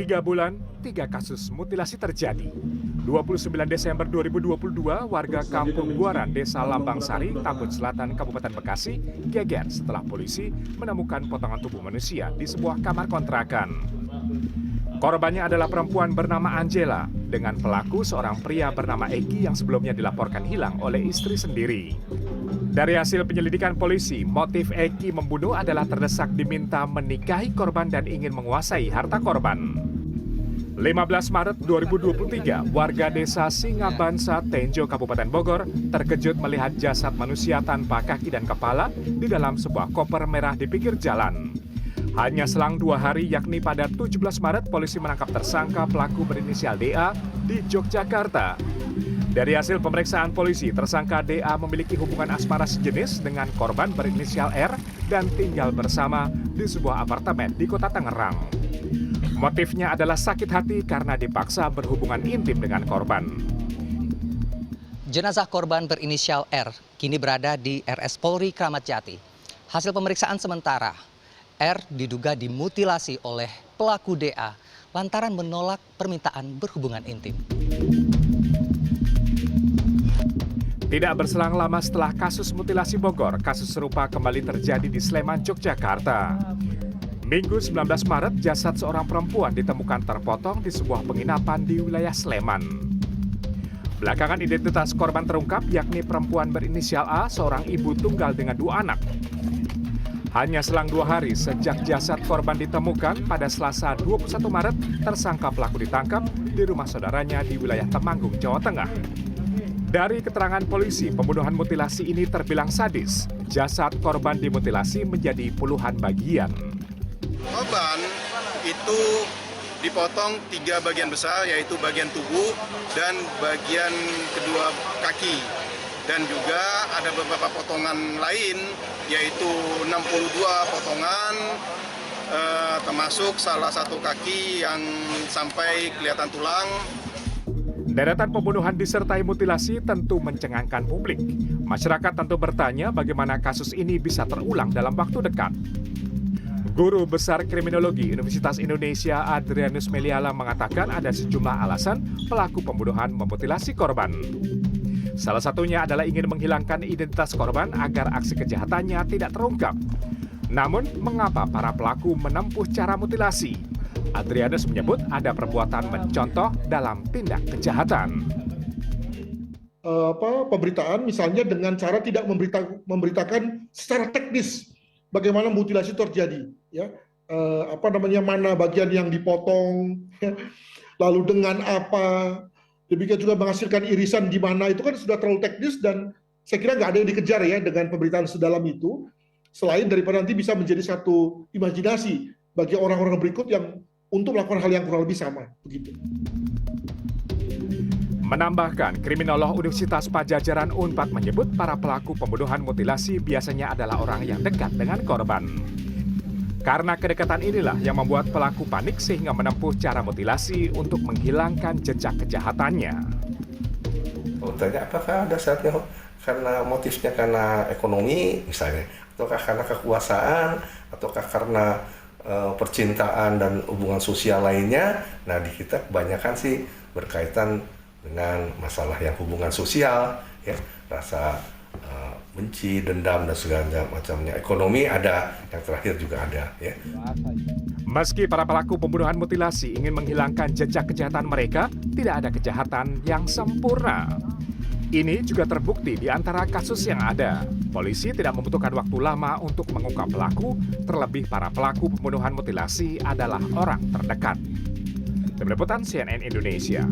3 bulan, 3 kasus mutilasi terjadi. 29 Desember 2022, warga Kampung Buaran, Desa Lambang Sari, Tambun Selatan, Kabupaten Bekasi, geger setelah polisi menemukan potongan tubuh manusia di sebuah kamar kontrakan. Korbannya adalah perempuan bernama Angela, dengan pelaku seorang pria bernama Eki yang sebelumnya dilaporkan hilang oleh istri sendiri. Dari hasil penyelidikan polisi, motif Eki membunuh adalah terdesak diminta menikahi korban dan ingin menguasai harta korban. 15 Maret 2023, warga desa Singabansa, Tenjo, Kabupaten Bogor terkejut melihat jasad manusia tanpa kaki dan kepala di dalam sebuah koper merah di pinggir jalan. Hanya selang 2 hari, yakni pada 17 Maret, polisi menangkap tersangka pelaku berinisial DA di Yogyakarta. Dari hasil pemeriksaan polisi, tersangka DA memiliki hubungan asmara sejenis dengan korban berinisial R dan tinggal bersama di sebuah apartemen di Kota Tangerang. Motifnya adalah sakit hati karena dipaksa berhubungan intim dengan korban. Jenazah korban berinisial R kini berada di RS Polri Kramat Jati. Hasil pemeriksaan sementara, R diduga dimutilasi oleh pelaku DA lantaran menolak permintaan berhubungan intim. Tidak berselang lama setelah kasus mutilasi Bogor, kasus serupa kembali terjadi di Sleman, Yogyakarta. Minggu 19 Maret, jasad seorang perempuan ditemukan terpotong di sebuah penginapan di wilayah Sleman. Belakangan identitas korban terungkap, yakni perempuan berinisial A, seorang ibu tunggal dengan 2 anak. Hanya selang 2 hari sejak jasad korban ditemukan, pada Selasa 21 Maret, tersangka pelaku ditangkap di rumah saudaranya di wilayah Temanggung, Jawa Tengah. Dari keterangan polisi, pembunuhan mutilasi ini terbilang sadis. Jasad korban dimutilasi menjadi puluhan bagian. Korban itu dipotong 3 bagian besar, yaitu bagian tubuh dan bagian kedua kaki. Dan juga ada beberapa potongan lain, yaitu 62 potongan, termasuk salah satu kaki yang sampai kelihatan tulang. Deretan pembunuhan disertai mutilasi tentu mencengangkan publik. Masyarakat tentu bertanya bagaimana kasus ini bisa terulang dalam waktu dekat. Guru Besar Kriminologi Universitas Indonesia Adrianus Meliala mengatakan ada sejumlah alasan pelaku pembunuhan memutilasi korban. Salah satunya adalah ingin menghilangkan identitas korban agar aksi kejahatannya tidak terungkap. Namun, mengapa para pelaku menempuh cara mutilasi? Adrianus menyebut ada perbuatan mencontoh dalam tindak kejahatan. Pemberitaan misalnya dengan cara tidak memberitakan secara teknis bagaimana mutilasi terjadi, ya, mana bagian yang dipotong, ya, lalu dengan apa, demikian juga menghasilkan irisan di mana, itu kan sudah terlalu teknis dan saya kira nggak ada yang dikejar ya dengan pemberitaan sedalam itu, selain daripada nanti bisa menjadi satu imajinasi bagi orang-orang berikut yang untuk melakukan hal yang kurang lebih sama, begitu. Menambahkan, kriminolog Universitas Padjadjaran Unpad menyebut para pelaku pembunuhan mutilasi biasanya adalah orang yang dekat dengan korban. Karena kedekatan inilah yang membuat pelaku panik sehingga menempuh cara mutilasi untuk menghilangkan jejak kejahatannya. Tanya apakah ada saatnya karena motifnya karena ekonomi misalnya, ataukah karena kekuasaan, ataukah karena percintaan dan hubungan sosial lainnya. Nah, di kita kebanyakan sih berkaitan dengan masalah yang hubungan sosial, ya, rasa benci, dendam dan segala macamnya. Ekonomi ada, yang terakhir juga ada, ya. Meski para pelaku pembunuhan mutilasi ingin menghilangkan jejak kejahatan mereka, tidak ada kejahatan yang sempurna. Ini juga terbukti di antara kasus yang ada. Polisi tidak membutuhkan waktu lama untuk mengungkap pelaku, terlebih para pelaku pembunuhan mutilasi adalah orang terdekat. Tim Liputan CNN Indonesia.